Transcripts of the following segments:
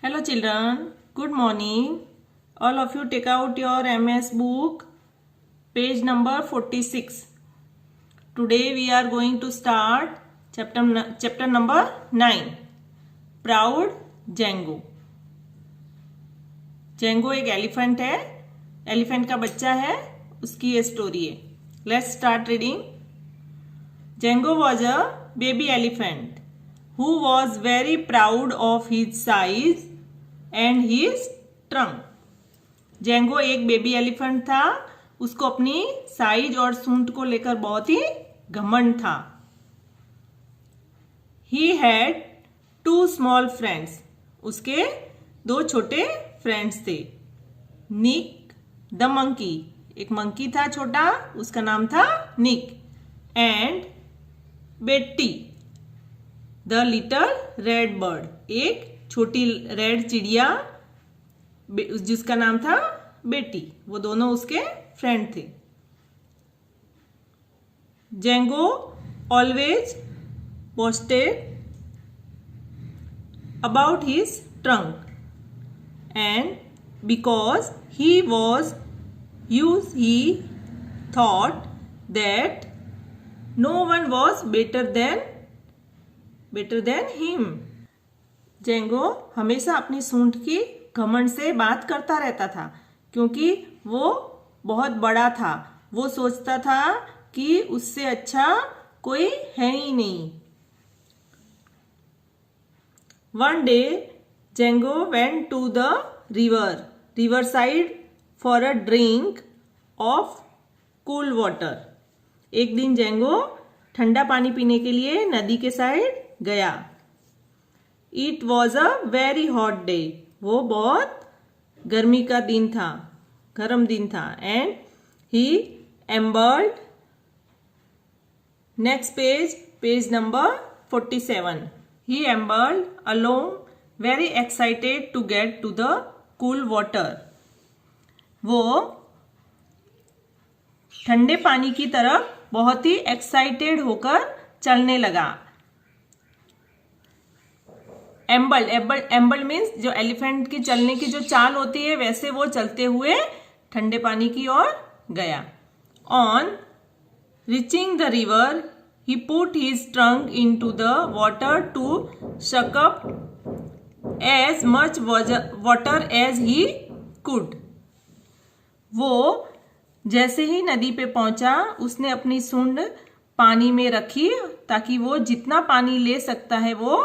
Hello children, good morning. All of you take out your MS book, page number 46. Today we are going to start chapter number 9. Proud Django. Django एक elephant है, elephant का बच्चा है, उसकी ये story है. Let's start reading. Django was a baby elephant who was very proud of his size and his trunk. Django एक baby elephant था, उसको अपनी साइज और सूंड को लेकर बहुत ही घमंड था. He had two small friends. उसके दो छोटे फ्रेंड्स थे. निक द मंकी, एक मंकी था छोटा, उसका नाम था Nick. And Betty the little red bird, एक छोटी रेड चिड़िया जिसका नाम था बेटी. वो दोनों उसके फ्रेंड थे. Django always boasted about his trunk and because he was huge he thought that no one was better than him. Django हमेशा अपनी सूंड की घमंड से बात करता रहता था क्योंकि वो बहुत बड़ा था. वो सोचता था कि उससे अच्छा कोई है ही नहीं. One day Django went to the river side for a drink of cool water. एक दिन जेंगो ठंडा पानी पीने के लिए नदी के साइड गया. It was a very hot day. वो बहुत गर्मी का दिन था, गर्म दिन था. And he ambled, next page number 47. He ambled along very excited to get to the cool water. वो ठंडे पानी की तरफ बहुत ही एक्साइटेड होकर चलने लगा. एम्बल मीन्स जो एलिफेंट की चलने की जो चाल होती है, वैसे वो चलते हुए ठंडे पानी की ओर गया. On reaching the river he put his trunk into the water to suck up as much water as he could. वो जैसे ही नदी पे पहुंचा, उसने अपनी सूंड पानी में रखी ताकि वो जितना पानी ले सकता है वो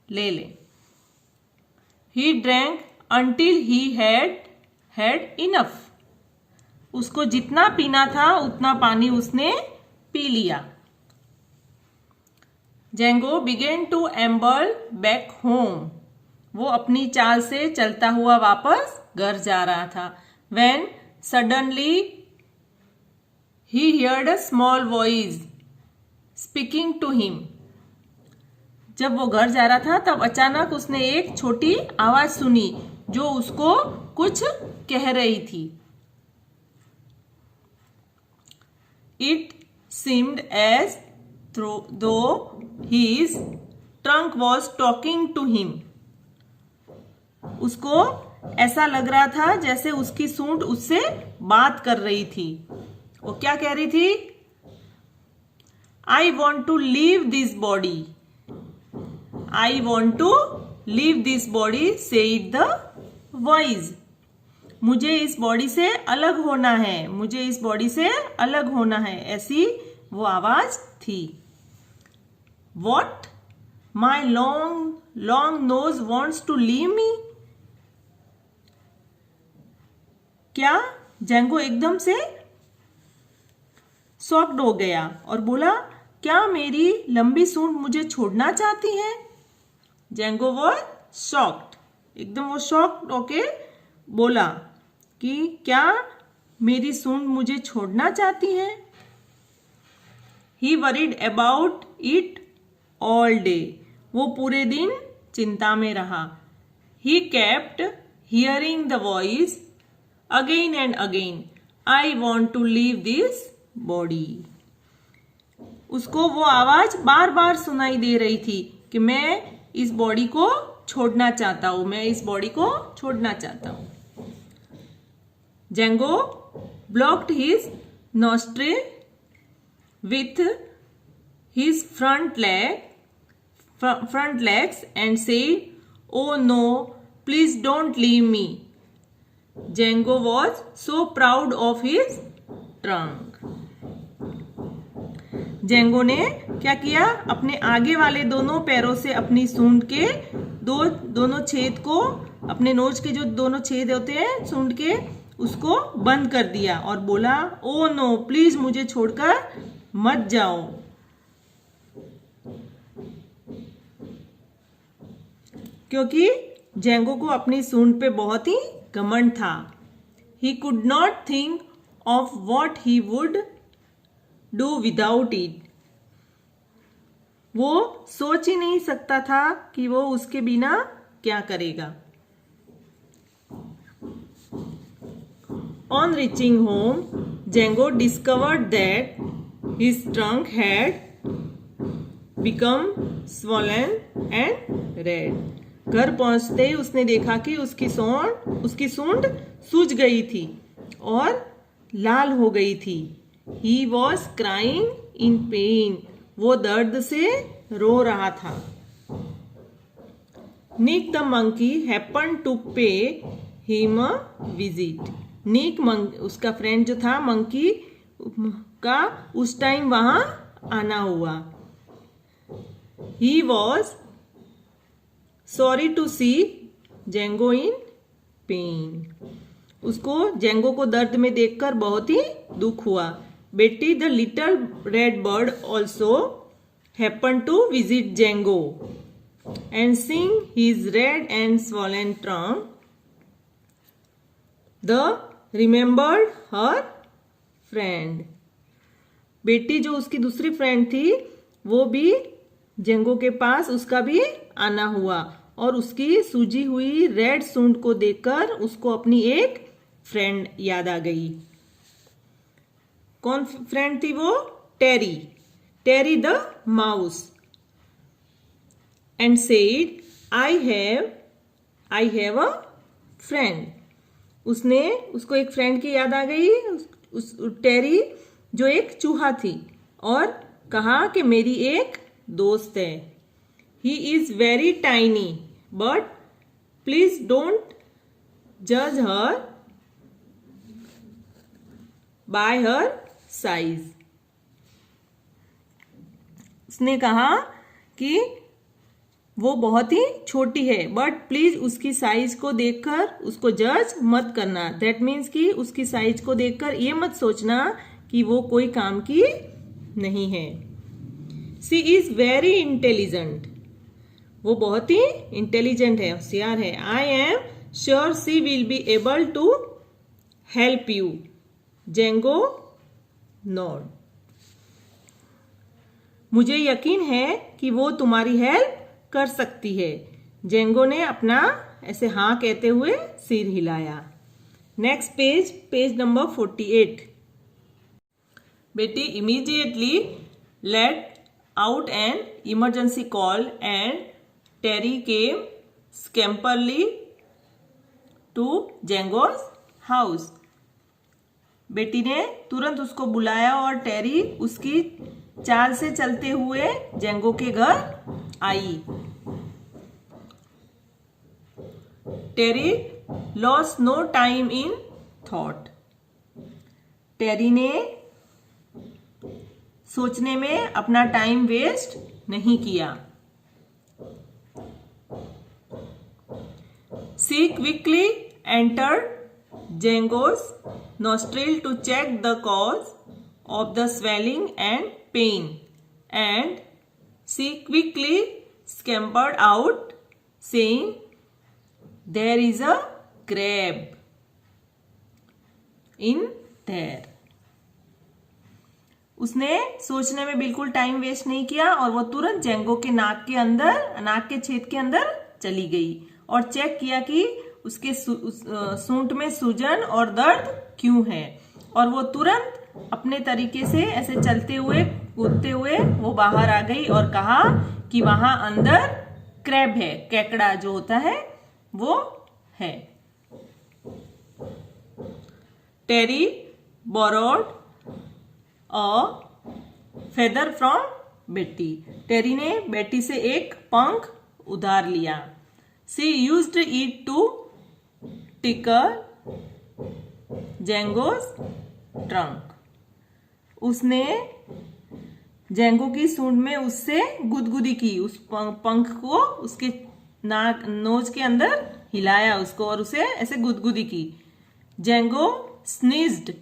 ले ले. He drank until he had enough. उसको जितना पीना था उतना पानी उसने पी लिया. Django began to amble back home. वो अपनी चाल से चलता हुआ वापस घर जा रहा था. When suddenly he heard a small voice speaking to him. जब वो घर जा रहा था तब अचानक उसने एक छोटी आवाज सुनी जो उसको कुछ कह रही थी. It seemed as though his trunk was talking to him. उसको ऐसा लग रहा था जैसे उसकी सूंड उससे बात कर रही थी. वो क्या कह रही थी? I want to leave this body. I want to leave this body, said the voice. मुझे इस बॉडी से अलग होना है, मुझे इस बॉडी से अलग होना है, ऐसी वो आवाज थी. What? My long nose wants to leave me. क्या? जेंगो एकदम से शॉक्ड हो गया और बोला, क्या मेरी लंबी सूंड मुझे छोड़ना चाहती है? Django was shocked. एकदम वो शॉक्ड होके बोला कि क्या मेरी सूंड मुझे छोड़ना चाहती है? He worried about it all day. वो पूरे दिन चिंता में रहा. He kept hearing the voice again and again. I want to leave this body. उसको वो आवाज बार बार सुनाई दे रही थी कि मैं इस बॉडी को छोड़ना चाहता हूं, मैं इस बॉडी को छोड़ना चाहता हूं। Django blocked his nostril with his front legs and said, "Oh no, please don't leave me." Django was so proud of his trunk. Django ने क्या किया, अपने आगे वाले दोनों पैरों से अपनी सूंड के दोनों छेद को, अपने नोज के जो दोनों छेद होते हैं सूंड के, उसको बंद कर दिया और बोला, ओ नो, प्लीज मुझे छोड़कर मत जाओ। क्योंकि जेंगो को अपनी सूंड पे बहुत ही घमंड था। He could not think of what he would do without it. वो सोच ही नहीं सकता था कि वो उसके बिना क्या करेगा। On reaching home, Django discovered that his trunk had become swollen and red. घर पहुंचते ही उसने देखा कि उसकी सूंड सूज गई थी और लाल हो गई थी। He was crying in pain. वो दर्द से रो रहा था। Nick the monkey happened to pay him a visit. Nick उसका फ्रेंड जो था मंकी का उस टाइम वहां आना हुआ। He was sorry to see Django in pain. उसको जेंगो को दर्द में देखकर बहुत ही दुख हुआ। Betty the little red bird also happen to visit Django and seeing his red and swollen trunk the remembered her friend. Betty जो उसकी दूसरी फ्रेंड थी वो भी जेंगो के पास, उसका भी आना हुआ और उसकी सूजी हुई रेड सूंड को देखकर उसको अपनी एक फ्रेंड याद आ गई। कौन फ्रेंड थी वो? Terry the mouse. And said, I have a friend. उसको एक फ्रेंड की याद आ गई, टेरी जो एक चूहा थी, और कहा कि मेरी एक दोस्त है। He is very tiny but please don't जज हर बाय हर साइज। उसने कहा कि वो बहुत ही छोटी है, बट प्लीज उसकी साइज को देखकर उसको जज मत करना। दैट मीन्स कि उसकी साइज को देखकर ये मत सोचना कि वो कोई काम की नहीं है। She is very intelligent. वो बहुत ही इंटेलिजेंट है, होशियार है। I am sure she will be able to help you. जेंगो नॉड। मुझे यकीन है कि वो तुम्हारी हेल्प कर सकती है। जेंगो ने अपना ऐसे हाँ कहते हुए सिर हिलाया। Next page number 48। बेटी immediately let out an emergency call and Terry came scamperly to Django's house. बेटी ने तुरंत उसको बुलाया और टेरी उसकी चाल से चलते हुए जेंगो के घर आई। Terry lost no time in thought. Terry ने सोचने में अपना टाइम वेस्ट नहीं किया। She quickly entered Jango's nostril to check the cause of the swelling and pain, and she quickly scampered out, saying, "There is a crab in there." उसने सोचने में बिल्कुल टाइम वेस्ट नहीं किया और वो तुरंत जेंगो के नाक के छेद के अंदर चली गई और चेक किया कि उसके सूंड में सूजन और दर्द क्यों है। और वो तुरंत अपने तरीके से ऐसे चलते हुए कूदते हुए वो बाहर आ गई और कहा कि वहां अंदर क्रैब है, केकड़ा जो होता है वो है। टेरी बोरोड अ फेदर फ्रॉम बेटी। टेरी ने बेटी से एक पंख उधार लिया। शी यूज्ड इट टू टिकर जेंगोस ट्रंक। उसने जेंगो की सूंड में उससे गुदगुदी की, उस पंख को उसके नाक नोज के अंदर हिलाया उसको और उसे ऐसे गुदगुदी की। Jango sneezed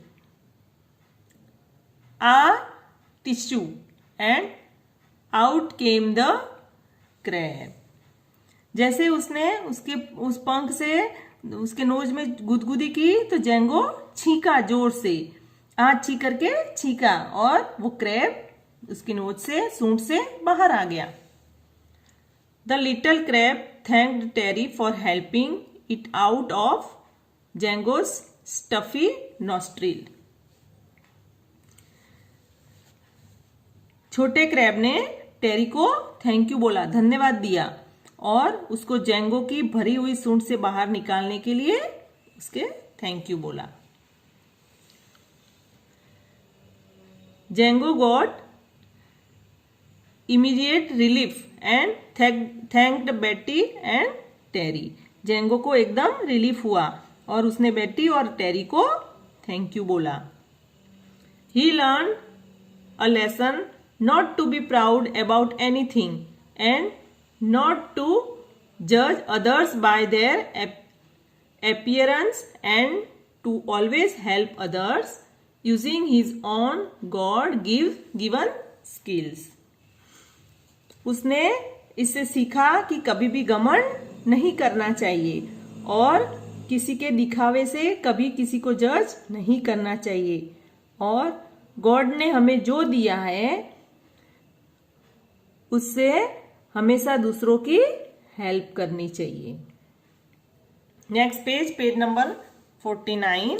atishoo and out came the crab. जैसे उसने उस पंख से उसके नोज में गुदगुदी की तो जेंगो छींका, जोर से आँच छींक करके छींका और वो क्रैब उसकी नोच से, सूंड से बाहर आ गया। The little crab thanked Terry for helping it out of Jango's stuffy nostril. छोटे क्रैब ने टेरी को थैंक यू बोला, धन्यवाद दिया और उसको जेंगो की भरी हुई सूंड से बाहर निकालने के लिए उसके थैंक यू बोला। Django got immediate relief and thanked बेटी एंड टेरी। जेंगो को एकदम रिलीफ हुआ और उसने बेटी और टेरी को थैंक यू बोला। He learn a lesson not to be proud about anything and not to जज others by their appearance and to always help others using his own God given skills। उसने इससे सीखा कि कभी भी घमंड नहीं करना चाहिए और किसी के दिखावे से कभी किसी को जज नहीं करना चाहिए और गॉड ने हमें जो दिया है उससे हमेशा दूसरों की हेल्प करनी चाहिए। Next page, page number 49।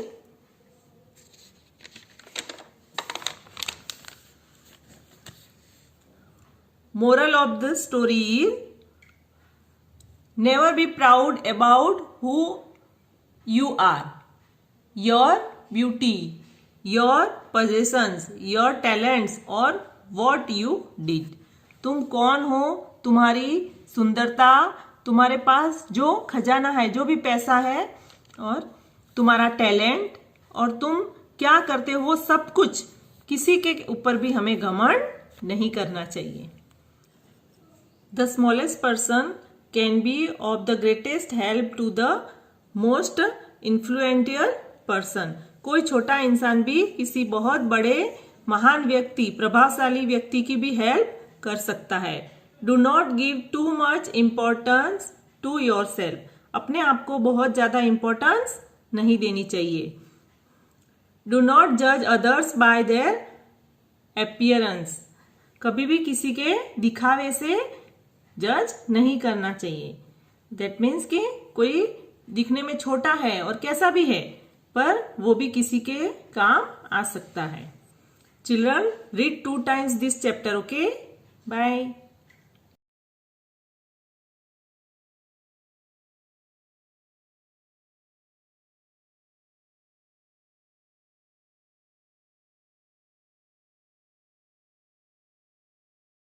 Moral of the story is never be proud about who you are, your beauty, your possessions, your talents or what you did। तुम कौन हो, तुम्हारी सुंदरता, तुम्हारे पास जो खजाना है, जो भी पैसा है और तुम्हारा टैलेंट और तुम क्या करते हो, सब कुछ, किसी के ऊपर भी हमें घमंड नहीं करना चाहिए। The smallest person can be of the greatest help to the most influential person। कोई छोटा इंसान भी किसी बहुत बड़े महान व्यक्ति, प्रभावशाली व्यक्ति की भी हेल्प कर सकता है। Do not give too much importance to yourself। अपने आप को बहुत ज्यादा इंपॉर्टेंस नहीं देनी चाहिए। Do not judge others by their appearance। कभी भी किसी के दिखावे से जज नहीं करना चाहिए। दैट मीन्स कि कोई दिखने में छोटा है और कैसा भी है पर वो भी किसी के काम आ सकता है। Children, read 2 times this chapter, okay? Bye.